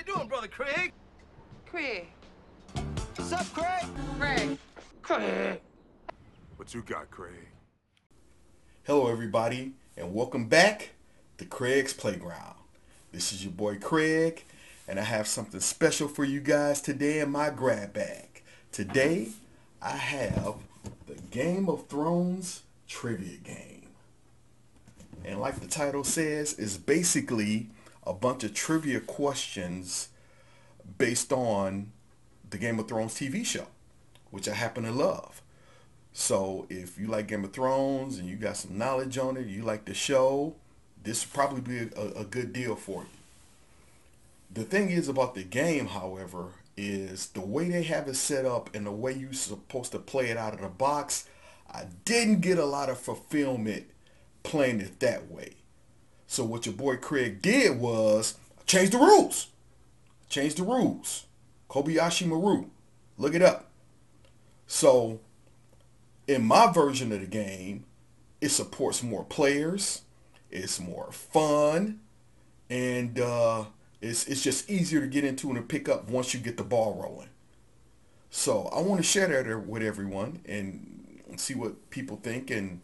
doing, Brother Craig? Craig. What's up, Craig? Craig. Craig. What you got, Craig? Hello everybody, and welcome back to Craig's Playground. This is your boy Craig, and I have something special for you guys today in my grab bag. Today, I have the Game of Thrones trivia game. And like the title says, it's basically a bunch of trivia questions based on the Game of Thrones TV show, which I happen to love. So if you like Game of Thrones and you got some knowledge on it, you like the show, this would probably be a good deal for you. The thing is about the game, however, is the way they have it set up and the way you're supposed to play it out of the box, I didn't get a lot of fulfillment playing it that way. So what your boy Craig did was change the rules. Change the rules. Kobayashi Maru. Look it up. So in my version of the game, it supports more players, it's more fun, and it's just easier to get into and to pick up once you get the ball rolling. So I want to share that with everyone and see what people think and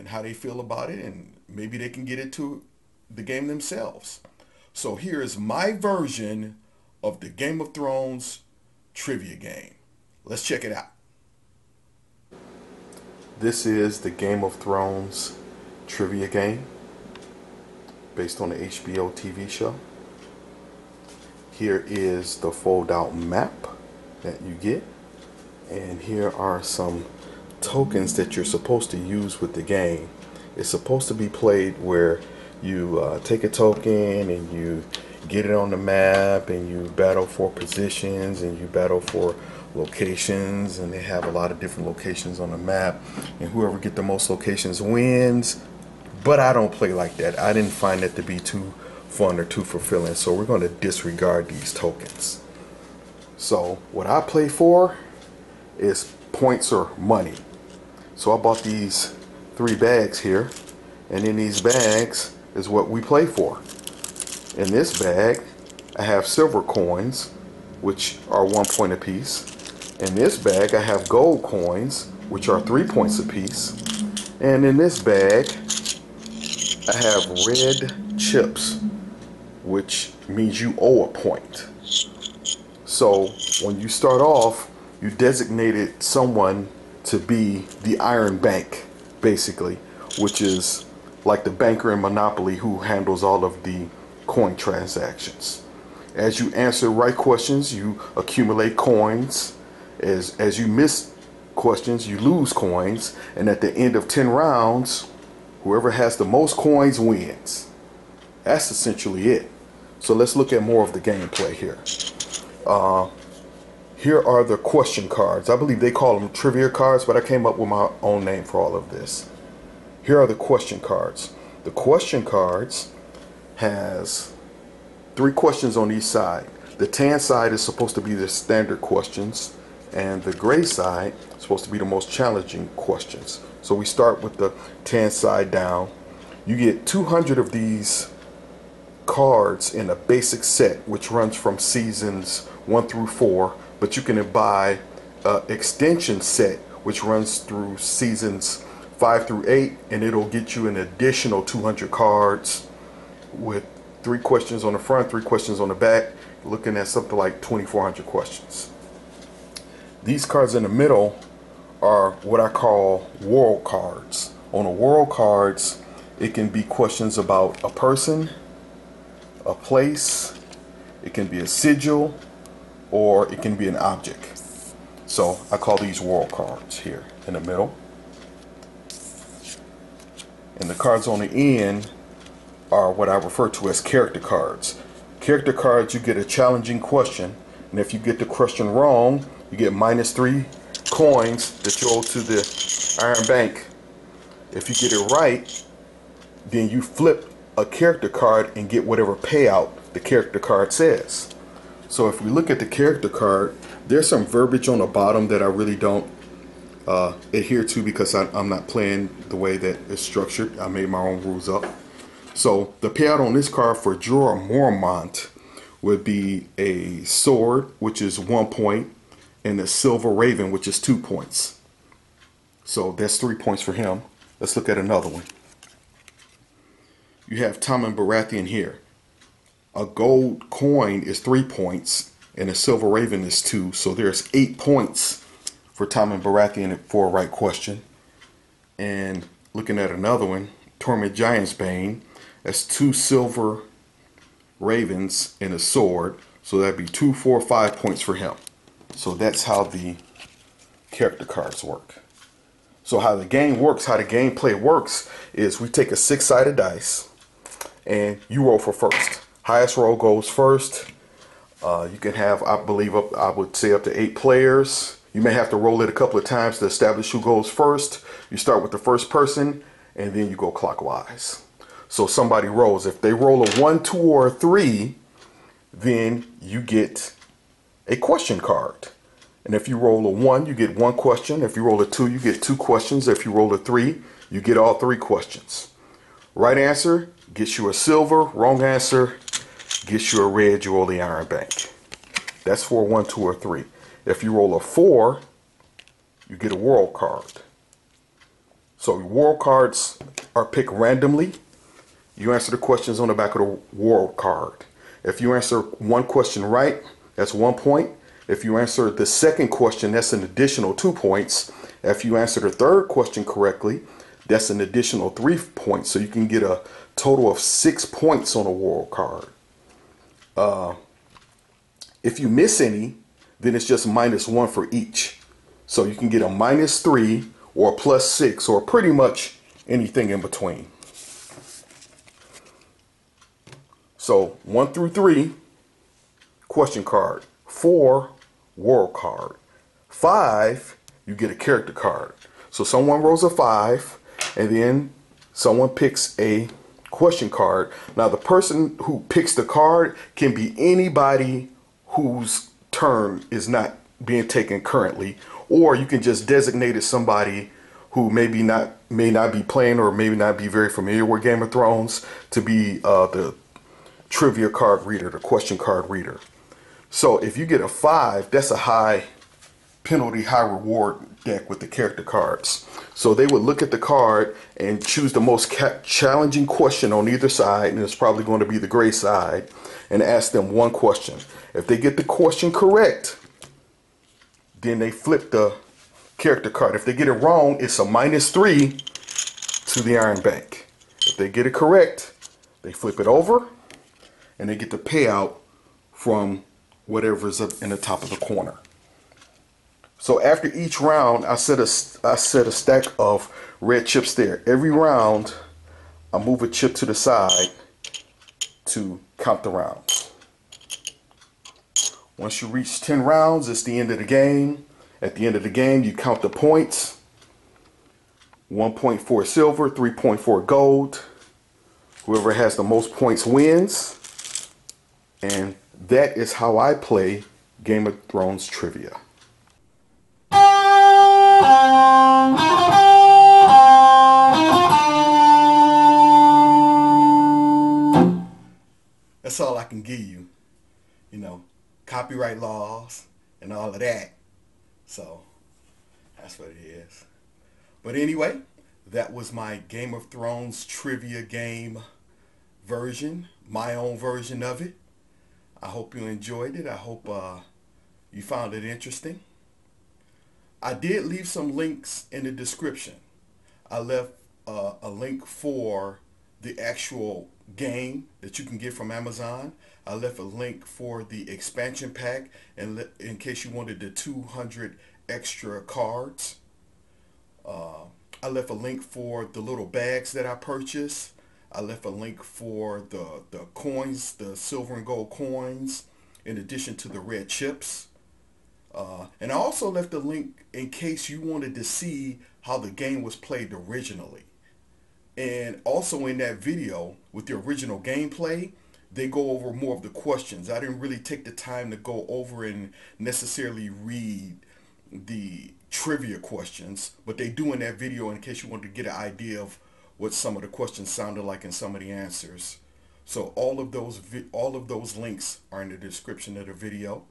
how they feel about it, and maybe they can get into the game themselves. So here is my version of the Game of Thrones trivia game. Let's check it out. This is the Game of Thrones trivia game based on the HBO TV show. Here is the Foldout Map that you get, and here are some tokens that you're supposed to use with the game. It's supposed to be played where you take a token and you get it on the map and you battle for positions and you battle for locations, and they have a lot of different locations on the map, and whoever get the most locations wins. But I don't play like that. I didn't find that to be too fun or too fulfilling, so we're going to disregard these tokens. So what I play for is points or money. So I bought these 3 bags here, and in these bags is what we play for. In this bag I have silver coins, which are 1 point apiece. In this bag I have gold coins, which are 3 points apiece. And in this bag I have red chips, which means you owe a point. So when you start off, you designated someone to be the Iron Bank, basically, which is like the banker in Monopoly who handles all of the coin transactions. As you answer right questions, you accumulate coins. As you miss questions, you lose coins. And at the end of 10 rounds, whoever has the most coins wins. That's essentially it. So let's look at more of the gameplay here. Here are the question cards. I believe they call them trivia cards, but I came up with my own name for all of this. Here are the question cards. The question cards has 3 questions on each side. The tan side is supposed to be the standard questions, and the gray side is supposed to be the most challenging questions. So we start with the tan side down. You get 200 of these cards in a basic set, which runs from seasons 1 through 4, but you can buy an extension set which runs through seasons 5 through 8, and it'll get you an additional 200 cards with 3 questions on the front, 3 questions on the back, looking at something like 2,400 questions. These cards in the middle are what I call world cards. On the world cards, it can be questions about a person, a place, it can be a sigil, or it can be an object. So I call these world cards here in the middle. And the cards on the end are what I refer to as character cards. Character cards, you get a challenging question, and if you get the question wrong, you get -3 coins that you owe to the Iron Bank. If you get it right, then you flip a character card and get whatever payout the character card says. So if we look at the character card, there's some verbiage on the bottom that I really don't adhere to because I'm not playing the way that it's structured. I made my own rules up. So the payout on this card for Jorah Mormont would be a sword, which is 1 point, and a silver raven, which is 2 points. So that's 3 points for him. Let's look at another one. You have Tommen Baratheon here. A gold coin is 3 points, and a silver raven is 2. So there's 8 points for Tommen Baratheon for a right question. And looking at another one, Tormund Giant's Bane. That's 2 silver ravens and a sword. So that'd be 2, 4, 5 points for him. So that's how the character cards work. So how the game works, how the gameplay works, is we take a 6-sided dice and you roll for first. Highest roll goes first. You can have, I believe, I would say up to 8 players. You may have to roll it a couple of times to establish who goes first. You start with the first person and then you go clockwise. So somebody rolls. If they roll a 1, 2, or a 3, then you get a question card. And if you roll a 1, you get 1 question. If you roll a 2, you get 2 questions. If you roll a 3, you get all 3 questions. Right answer gets you a silver. Wrong answer gets you a red. You roll the Iron Bank. That's for 1, 2, or 3. If you roll a 4, you get a world card. So world cards are picked randomly. You answer the questions on the back of the world card. If you answer 1 question right, that's 1 point. If you answer the second question, that's an additional 2 points. If you answer the third question correctly, that's an additional 3 points. So you can get a total of 6 points on a world card. If you miss any, then it's just -1 for each. So you can get a -3 or a +6 or pretty much anything in between. So 1 through 3, question card. 4, world card. 5, you get a character card. So someone rolls a 5 and then someone picks a question card. Now the person who picks the card can be anybody whose turn is not being taken currently, or you can just designate as somebody who may not be playing or maybe not be very familiar with Game of Thrones to be the trivia card reader, the question card reader. So if you get a 5, that's a high penalty, high reward deck with the character cards. So they would look at the card and choose the most challenging question on either side, and it's probably going to be the gray side, and ask them 1 question. If they get the question correct, then they flip the character card. If they get it wrong, it's a -3 to the Iron Bank. If they get it correct, they flip it over and they get the payout from whatever's up in the top of the corner. So after each round, I set a stack of red chips there. Every round, I move a chip to the side to count the rounds. Once you reach 10 rounds, it's the end of the game. At the end of the game, you count the points. 1 point for silver, 3 point for gold. Whoever has the most points wins. And that is how I play Game of Thrones trivia. That's all I can give you. You know, copyright laws and all of that. So that's what it is. But anyway, that was my Game of Thrones trivia game version, my own version of it. I hope you enjoyed it. I hope you found it interesting. I did leave some links in the description. I left a link for the actual game that you can get from Amazon. I left a link for the expansion pack and in case you wanted the 200 extra cards. I left a link for the little bags that I purchased. I left a link for the coins, the silver and gold coins, in addition to the red chips. And I also left a link in case you wanted to see how the game was played originally. And also in that video with the original gameplay, they go over more of the questions. I didn't really take the time to go over and necessarily read the trivia questions, but they do in that video in case you wanted to get an idea of what some of the questions sounded like and some of the answers. So all of those links are in the description of the video.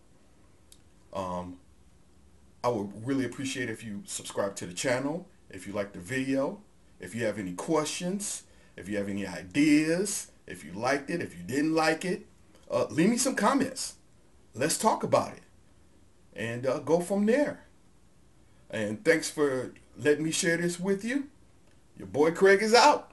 I would really appreciate if you subscribe to the channel, if you like the video, if you have any questions, if you have any ideas, if you liked it, if you didn't like it, leave me some comments. Let's talk about it and go from there. And thanks for letting me share this with you. Your boy Craig is out.